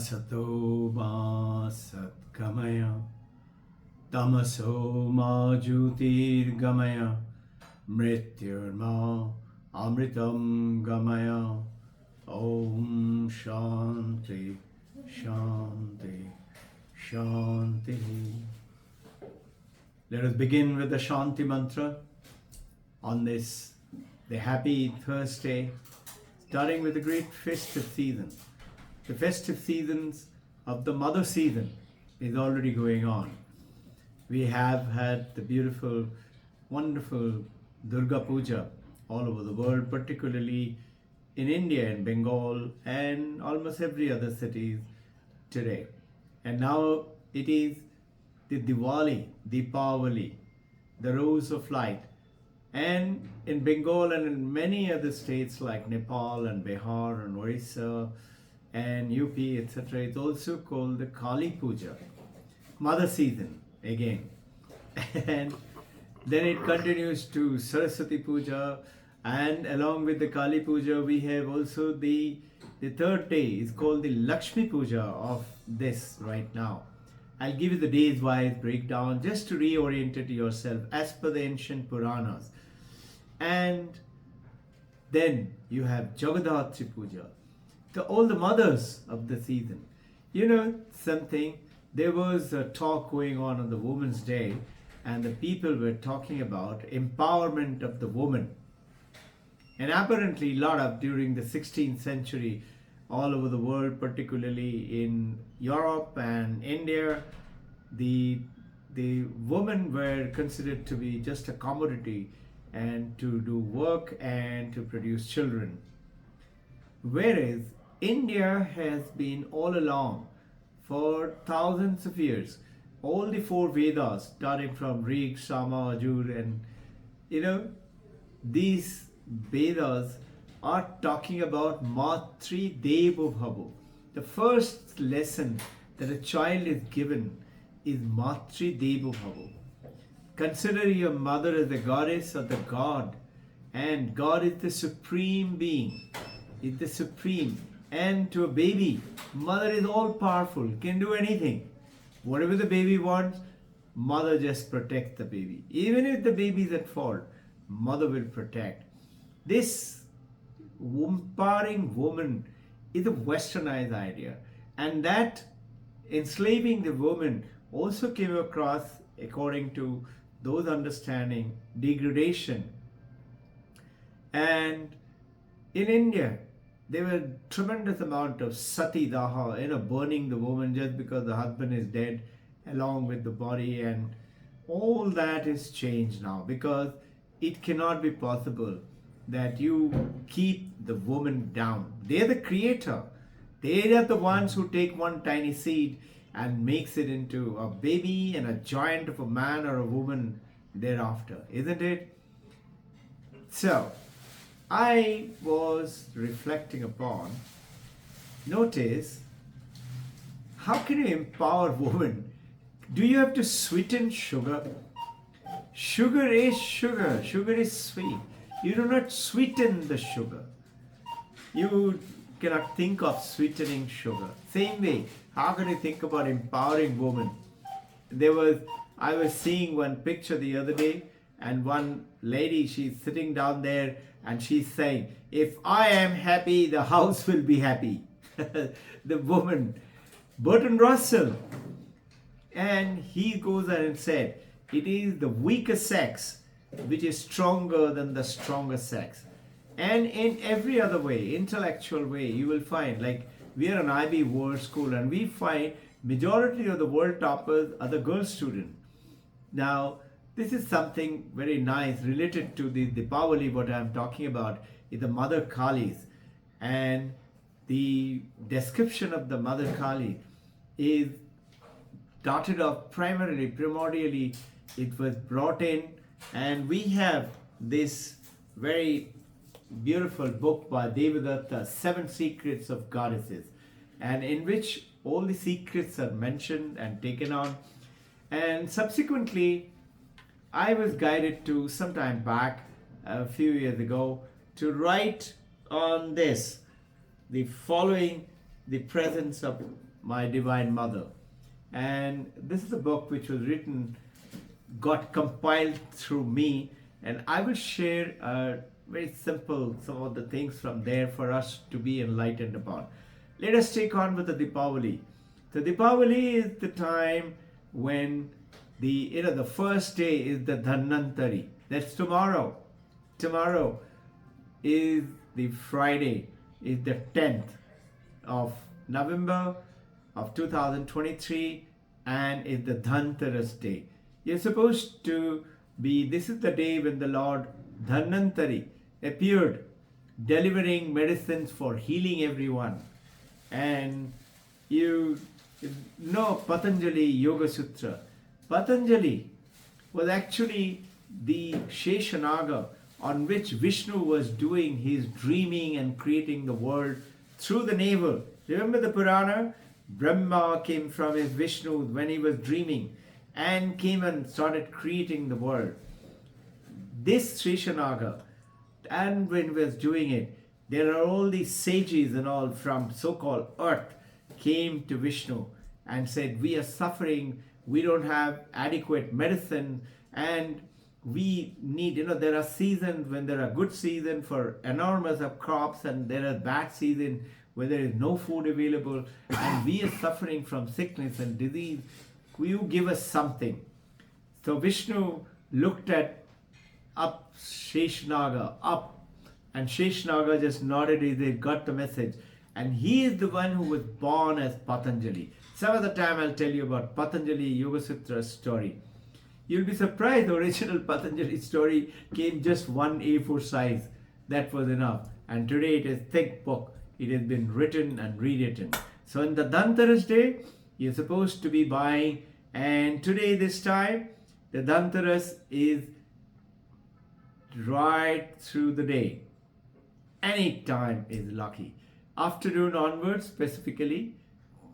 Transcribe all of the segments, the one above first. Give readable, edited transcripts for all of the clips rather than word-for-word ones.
Asato ma satgamaya, tamaso ma jyotirgamaya, mrityurma amritam gamaya. Om Shanti, Shanti, Shanti. Let us begin with the Shanti mantra on this, the happy Thursday, starting with the great festive season. The festive seasons of the mother season is already going on. We have had the beautiful, wonderful Durga Puja all over the world, particularly in India and Bengal and almost every other city today. And now it is the Diwali, Deepavali, the Rose of Light. And in Bengal and in many other states like Nepal and Bihar and Orissa and UP, etc., it's also called the Kali Puja, Mother season again. And then it continues to Saraswati Puja, and along with the Kali Puja, we have also the third day is called the Lakshmi Puja of this right now. I'll give you the days wise breakdown just to reorient yourself as per the ancient Puranas. And then you have Jagadhatri Puja, all the mothers of the season. You know something, there was a talk going on the Women's Day, and the people were talking about empowerment of the woman. And apparently a lot of during the 16th century all over the world, particularly in Europe and India, the women were considered to be just a commodity and to do work and to produce children. Whereas India has been all along for thousands of years, all the four Vedas, starting from Rig, Sama, Ajur, and these Vedas are talking about Matri Devo Bhavo. The first lesson that a child is given is Matri Devo Bhavo. Consider your mother as the goddess or the god, and God is the supreme being, is the supreme. And to a baby, mother is all powerful, can do anything. Whatever the baby wants, mother just protects the baby. Even if the baby is at fault, mother will protect. This empowering woman is a westernized idea, and that enslaving the woman also came across, according to those understanding, degradation. And in India, there were tremendous amount of sati daha, burning the woman just because the husband is dead along with the body, and all that is changed now because it cannot be possible that you keep the woman down. They are the creator. They are the ones who take one tiny seed and makes it into a baby and a giant of a man or a woman thereafter, isn't it? So, I was reflecting upon, notice, how can you empower women? Do you have to sweeten sugar? Sugar is sugar. Sugar is sweet. You do not sweeten the sugar. You cannot think of sweetening sugar. Same way, how can you think about empowering women? I was seeing one picture the other day, and one lady, she's sitting down there and she's saying, if I am happy, the house will be happy. The woman, Bertrand Russell. And he goes on and said, it is the weaker sex which is stronger than the stronger sex. And in every other way, intellectual way, you will find, like we are an IB World School, and we find majority of the world toppers are the girl students. Now, this is something very nice related to the Deepavali, what I'm talking about is the Mother Kalis. And the description of the Mother Kali is started off primordially, it was brought in, and we have this very beautiful book by Devadatta, 7 Secrets of Goddesses, and in which all the secrets are mentioned and taken on. And subsequently, I was guided to some time back, a few years ago, to write on this, the following the presence of my Divine Mother. And this is a book which was written, got compiled through me, and I will share very simple some of the things from there for us to be enlightened about. Let us take on with the Diwali. The Diwali is the time when the first day is the Dhanvantari. That's tomorrow. Tomorrow is the Friday, is the 10th of November of 2023, and is the Dhanteras day. You're supposed to be, this is the day when the Lord Dhanvantari appeared, delivering medicines for healing everyone. And you know Patanjali Yoga Sutra. Patanjali was actually the Sheshanaga on which Vishnu was doing his dreaming and creating the world through the navel. Remember the Purana? Brahma came from his Vishnu when he was dreaming and came and started creating the world. This Sheshanaga, and when he was doing it, there are all these sages and all from so-called earth came to Vishnu and said, we are suffering, we don't have adequate medicine, and we need, there are seasons when there are good seasons for enormous of crops, and there are bad seasons where there is no food available, and we are suffering from sickness and disease. Will you give us something? So Vishnu looked at up Sheshnaga, up, and Sheshnaga just nodded as they got the message. And he is the one who was born as Patanjali. Some other time I'll tell you about Patanjali Yoga Sutra story. You'll be surprised the original Patanjali story came just one A4 size. That was enough. And today it is thick book. It has been written and rewritten. So on the Dhanteras day, you're supposed to be buying. And today this time, the Dhanteras is right through the day. Any time is lucky. Afternoon onwards, specifically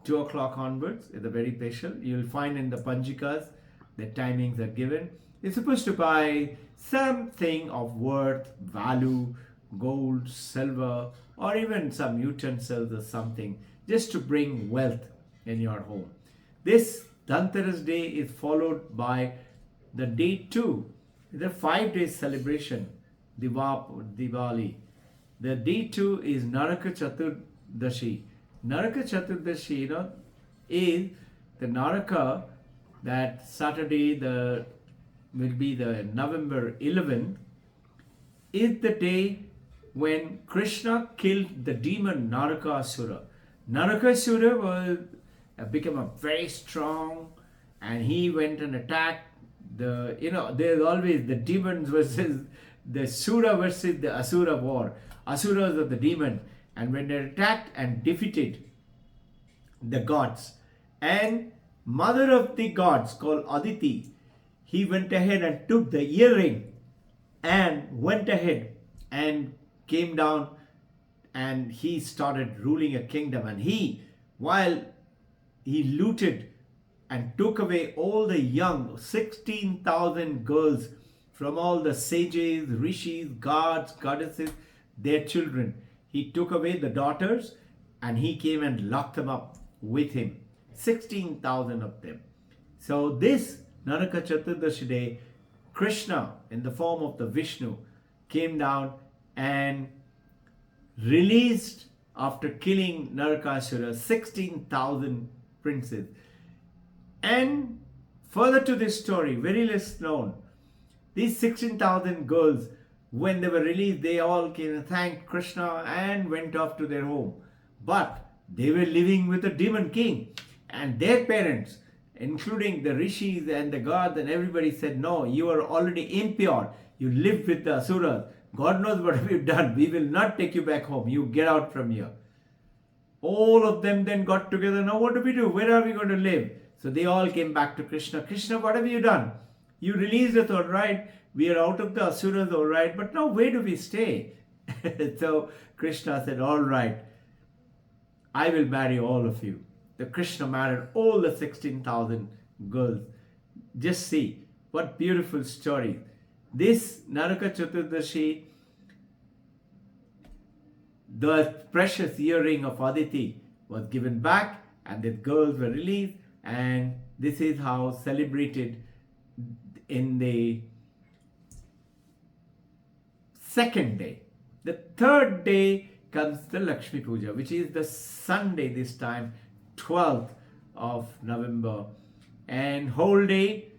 2 o'clock onwards, is a very special. You'll find in the Panjikas, the timings are given. You're supposed to buy something of worth, value, gold, silver, or even some utensils or something, just to bring wealth in your home. This Dhanteras day is followed by the day 2, the 5-day celebration, Diwali. The day 2 is Naraka Chaturdashi. Naraka Chaturdashi, is the Naraka, that Saturday will be the November 11th, is the day when Krishna killed the demon Narakasura. Narakasura was become a very strong, and he went and attacked there's always the demons versus the Sura versus the Asura war. Asuras are the demon, and when they attacked and defeated the gods, and mother of the gods called Aditi, he went ahead and took the earring and went ahead and came down, and he started ruling a kingdom. And while he looted and took away all the young 16,000 girls from all the sages, rishis, gods, goddesses, their children. He took away the daughters and he came and locked them up with him. 16,000 of them. So this Naraka Chaturdashi day, Krishna in the form of the Vishnu came down and released, after killing Narakasura, 16,000 princes. And further to this story, very less known, these 16,000 girls, when they were released, they all came and thanked Krishna and went off to their home. But they were living with a demon king, and their parents, including the rishis and the gods and everybody, said, no, you are already impure. You live with the asuras. God knows what we've done. We will not take you back home. You get out from here. All of them then got together. Now what do we do? Where are we going to live? So they all came back to Krishna. Krishna, what have you done? You released us, all right. We are out of the asuras, all right. But now where do we stay? So Krishna said, all right, I will marry all of you. The Krishna married all the 16,000 girls. Just see what beautiful story. This Naraka Chaturdashi, the precious earring of Aditi was given back, and the girls were released, and this is how celebrated in the second day. The third day comes the Lakshmi Puja, which is the Sunday this time, 12th of November, and whole day,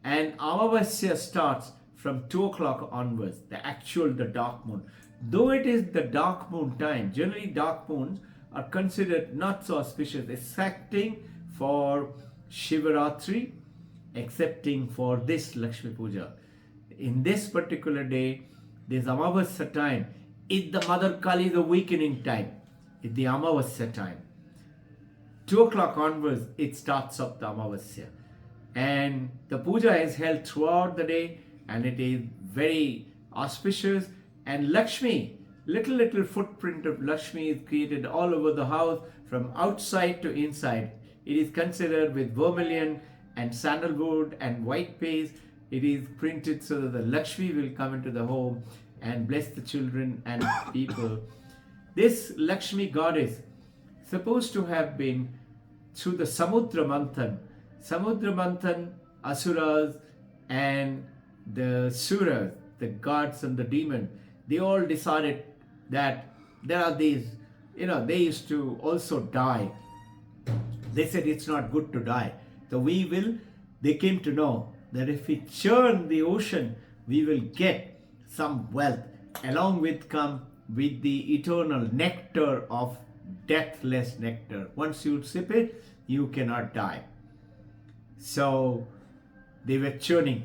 and Amavasya starts from 2 o'clock onwards, the dark moon. Though it is the dark moon time, generally dark moons are considered not so auspicious, excepting for Shivaratri, excepting for this Lakshmi Puja. In this particular day, this Amavasya time is the Mother Kali's awakening time. It's the Amavasya time. 2 o'clock onwards, it starts up the Amavasya. And the puja is held throughout the day, and it is very auspicious. And Lakshmi, little footprint of Lakshmi is created all over the house from outside to inside. It is considered with vermilion and sandalwood and white paste. It is printed so that the Lakshmi will come into the home and bless the children and people. This Lakshmi goddess supposed to have been through the Samudra Manthan, Asuras and the Suras, the gods and the demons, they all decided that there are these, they used to also die. They said it's not good to die. So they came to know that if we churn the ocean, we will get some wealth, along with the eternal nectar of deathless nectar. Once you sip it, you cannot die. So they were churning.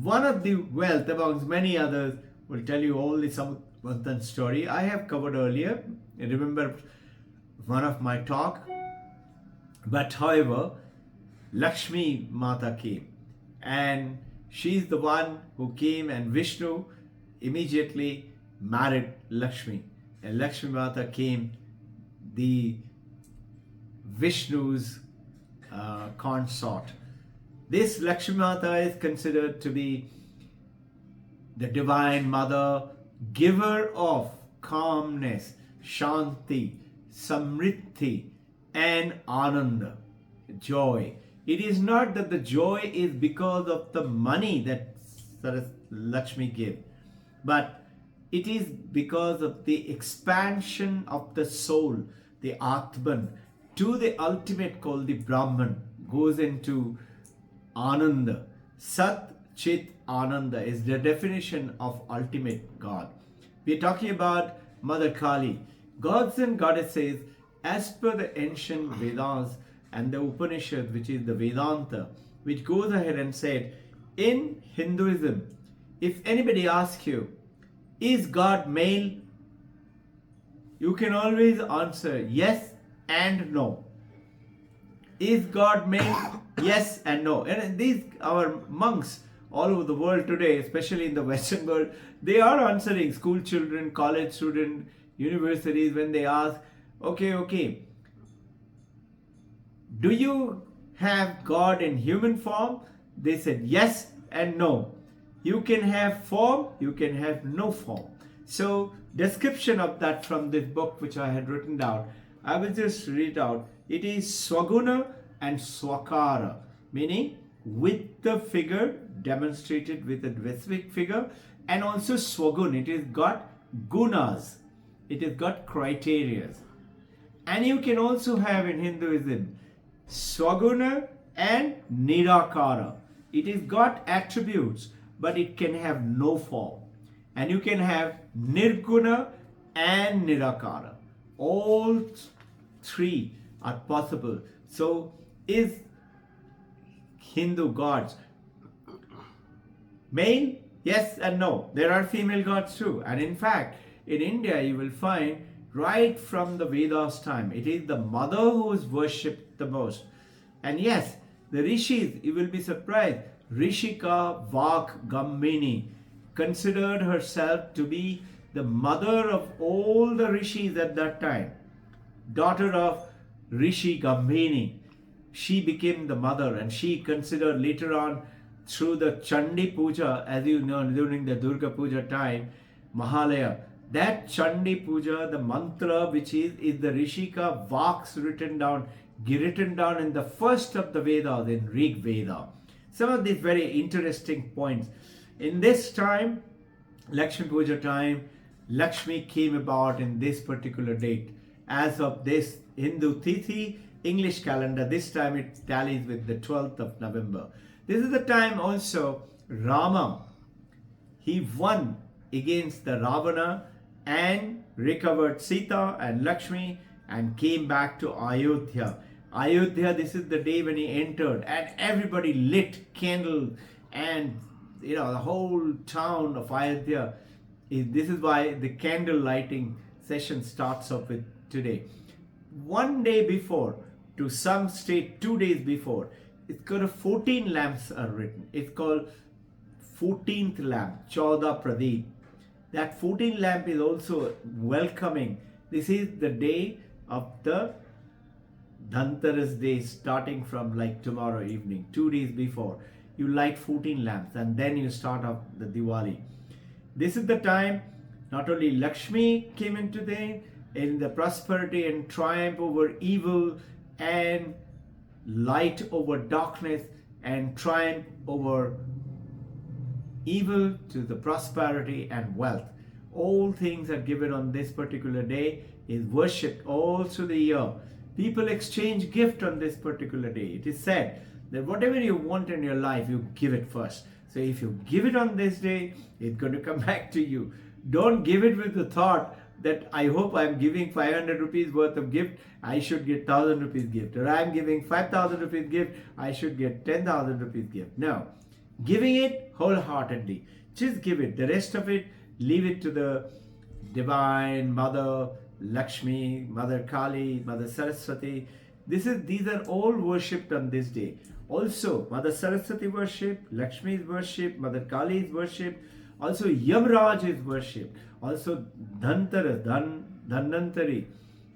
One of the wealth, amongst many others, will tell you all the Samudra story I have covered earlier. I remember one of my talk. But however, Lakshmi Mata came, and she is the one who came, and Vishnu immediately married Lakshmi, and Lakshmi Mata came, the Vishnu's consort. This Lakshmi Mata is considered to be the divine mother, giver of calmness, shanti, samriddhi, and ananda, joy. It is not that the joy is because of the money that Lakshmi gives, but it is because of the expansion of the soul, the Atman, to the ultimate called the Brahman, goes into Ananda. Sat Chit Ananda is the definition of ultimate God. We are talking about Mother Kali. Gods and goddesses, as per the ancient Vedas and the Upanishad, which is the Vedanta, which goes ahead and said, in Hinduism, if anybody asks you, is God male? You can always answer yes and no. Is God male? Yes and no. And these, our monks all over the world today, especially in the Western world, they are answering school children, college students, universities, when they ask, okay, do you have God in human form? They said yes and no. You can have form, you can have no form. So, description of that from this book which I had written down, I will just read out. It is Swaguna and Swakara, meaning with the figure demonstrated with a specific figure, and also Swagun, it has got gunas, it has got criteria. And you can also have in Hinduism Swaguna and Nirakara. It has got attributes, but it can have no form. And you can have Nirguna and Nirakara. All three are possible. So, is Hindu gods male? Yes and no. There are female gods too. And in fact, in India, you will find right from the Vedas time, it is the mother who is worshipped the most. And yes, the rishis, you will be surprised, Rishika Vak Gambini considered herself to be the mother of all the rishis at that time. Daughter of Rishi Gambini. She became the mother, and she considered later on through the Chandi Puja, as you know, during the Durga Puja time, Mahalaya. That Chandi Puja, the mantra which is the Rishika Vaks written down, written down in the first of the Vedas, in Rig Veda. Some of these very interesting points. In this time, Lakshmi Puja time, Lakshmi came about in this particular date. As of this Hindu Tithi, English calendar, this time it tallies with the 12th of November. This is the time also Rama, he won against the Ravana and recovered Sita and Lakshmi and came back to Ayodhya. Ayodhya, this is the day when he entered and everybody lit candles and the whole town of Ayodhya. This is why the candle lighting session starts off with today. One day before, to some state 2 days before, it's got 14 lamps are written. It's called 14th lamp, Chauda Pradeep. That 14th lamp is also welcoming. This is the day of the Dhanteras day, starting from like tomorrow evening, 2 days before. You light 14 lamps and then you start off the Diwali. This is the time not only Lakshmi came into the prosperity and triumph over evil and light over darkness and triumph over evil to the prosperity and wealth. All things are given on this particular day, is worshipped all through the year. People exchange gift on this particular day. It is said that whatever you want in your life, you give it first. So if you give it on this day, it's going to come back to you. Don't give it with the thought that I hope I'm giving 500 rupees worth of gift, I should get 1000 rupees gift. Or I'm giving 5000 rupees gift, I should get 10,000 rupees gift. No. Giving it wholeheartedly. Just give it. The rest of it, leave it to the Divine Mother Lakshmi, Mother Kali, Mother Saraswati. These are all worshipped on this day. Also, Mother Saraswati worship, Lakshmi is worshipped, Mother Kali is worshipped. Also, Yamraj is worshipped. Also, Dhanantari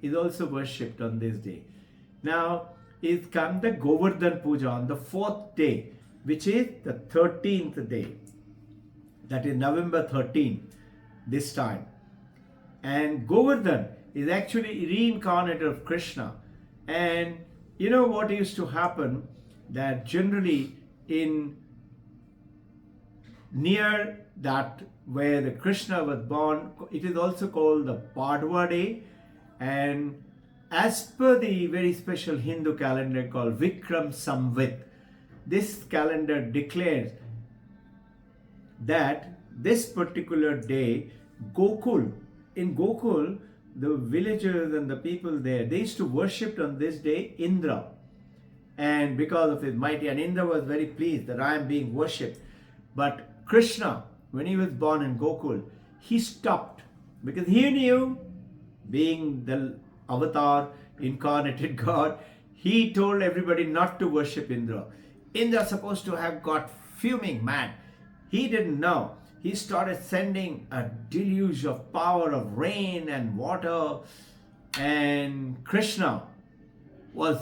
is also worshipped on this day. Now, is come the Govardhan Puja on the 4th day, which is the 13th day. That is November 13th, this time. And Govardhan is actually reincarnated of Krishna. And you know what used to happen? That generally in near that where the Krishna was born, it is also called the Padwa Day. And as per the very special Hindu calendar called Vikram Samvit, this calendar declares that this particular day, in Gokul, the villagers and the people there, they used to worship on this day Indra. And because of his mighty, and Indra was very pleased that I am being worshipped. But Krishna, when he was born in Gokul, he stopped because he knew, being the avatar, incarnated God, he told everybody not to worship Indra. Indra supposed to have got fuming mad. He didn't know. He started sending a deluge of power of rain and water, and Krishna was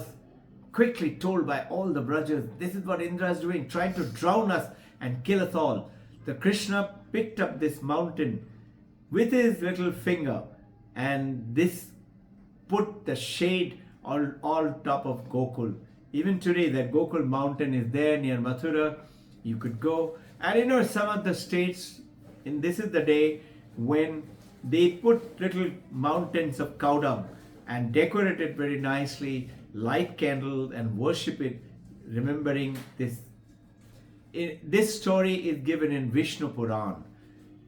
quickly told by all the Brajas, this is what Indra is doing, trying to drown us and kill us all. The Krishna picked up this mountain with his little finger, and this put the shade all top of Gokul. Even today, that Gokul mountain is there near Mathura. You could go. And some of the states, and this is the day when they put little mountains of cow dung and decorate it very nicely, light candles and worship it, remembering this. This story is given in Vishnu Puran.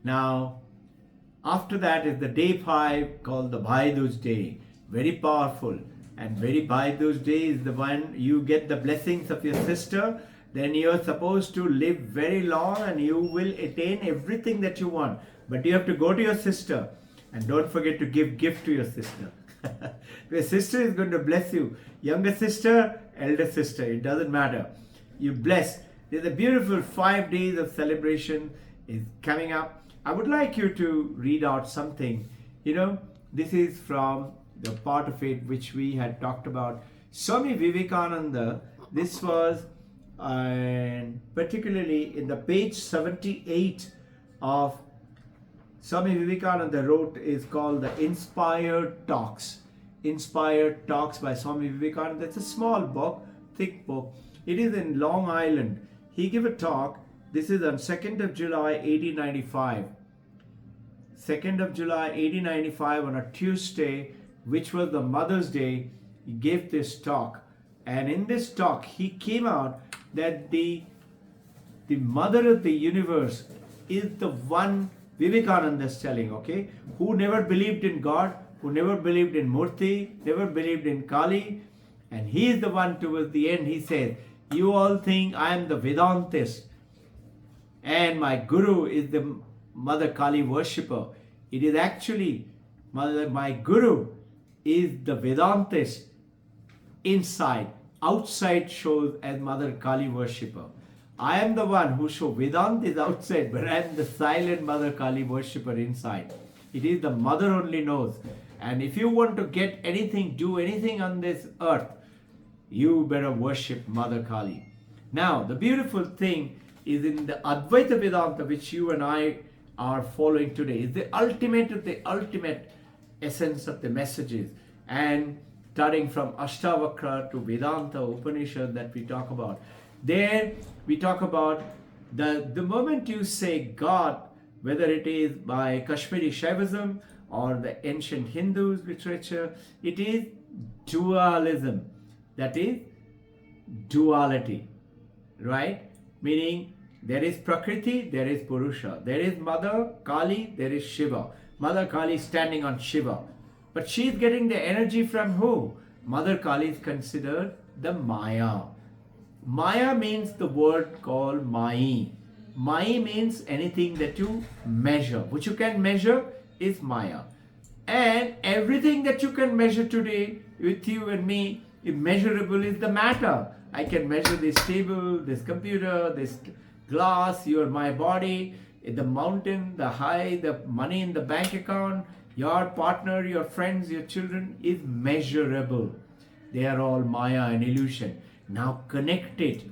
Now, after that is the day 5 called the Bhai Dooj Day. Very powerful. And very Bhai Dooj Day is the one you get the blessings of your sister. Then you are supposed to live very long and you will attain everything that you want. But you have to go to your sister and don't forget to give gift to your sister. Your sister is going to bless you. Younger sister, elder sister, it doesn't matter. You bless. There's a beautiful 5 days of celebration is coming up. I would like you to read out something. This is from the part of it which we had talked about. Swami Vivekananda, this was particularly in the page 78 of Swami Vivekananda wrote, is called the Inspired Talks. inspired talks by Swami Vivekananda. It's a small book, thick book. It is in Long Island. He gave a talk. This is on 2nd of July 1895. 2nd of July 1895 on a Tuesday, which was the Mother's Day. He gave this talk. And in this talk, he came out that the mother of the universe is the one Vivekananda is telling, okay, who never believed in God, who never believed in Murti, never believed in Kali. And he is the one towards the end, he says, you all think I am the Vedantist and my Guru is the Mother Kali worshipper. It is actually, my Guru is the Vedantist inside. Outside shows as Mother Kali worshipper. I am the one who show Vedanta is outside, but I am the silent Mother Kali worshipper inside. It is the Mother only knows. And if you want to get anything, do anything on this earth, you better worship Mother Kali. Now, the beautiful thing is in the Advaita Vedanta, which you and I are following today, is the ultimate essence of the messages. And starting from Ashtavakra to Vedanta Upanishad that we talk about. There we talk about the moment you say God, whether it is by Kashmiri Shaivism or the ancient Hindus literature, it is dualism. That is duality, right? Meaning there is Prakriti, there is Purusha. There is Mother Kali, there is Shiva. Mother Kali is standing on Shiva. But she is getting the energy from who? Mother Kali is considered the Maya. Maya means the word called Mai. Mai means anything that you measure. What you can measure is Maya. And everything that you can measure today with you and me, immeasurable is the matter. I can measure this table, this computer, this glass, my body, the mountain, the high, the money in the bank account, your partner, your friends, your children is measurable. They are all Maya and illusion. Now connect it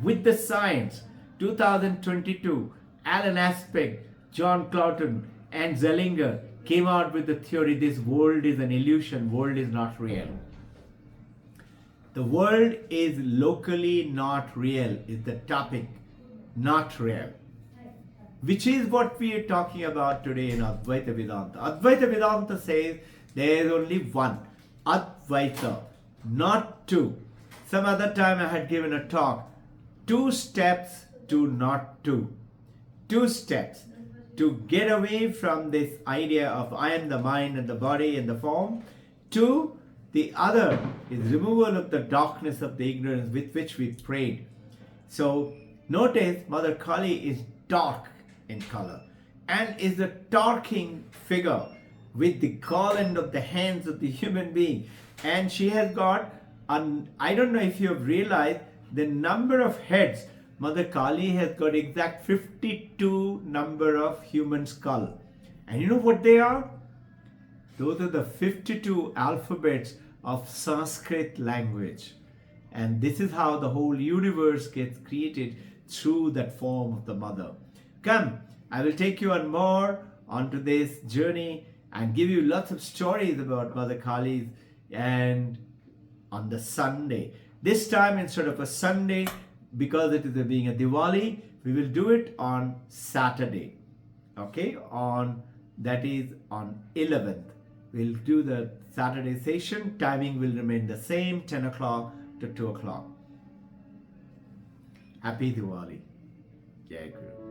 with the science. 2022, Alan Aspect, John Cloughton and Zellinger came out with the theory this world is an illusion, world is not real. The world is locally not real is the topic, not real. Which is what we are talking about today in Advaita Vedanta. Advaita Vedanta says there is only one, Advaita, not two. Some other time I had given a talk, 2 steps to not two. 2 steps to get away from this idea of I am the mind and the body and the form. 2, the other is removal of the darkness of the ignorance with which we prayed. So notice Mother Kali is dark in color and is a talking figure with the garland of the hands of the human being. And she has got, I don't know if you have realized the number of heads. Mother Kali has got exact 52 number of human skull. And you know what they are? Those are the 52 alphabets of Sanskrit language. And this is how the whole universe gets created through that form of the mother. Come, I will take you on more onto this journey and give you lots of stories about Mother Kali's and on the Sunday. This time instead of a Sunday, because it is being a Diwali, we will do it on Saturday. Okay, that is on 11th. We'll do the Saturday session. Timing will remain the same, 10 o'clock to 2 o'clock. Happy Diwali. Jai Guru.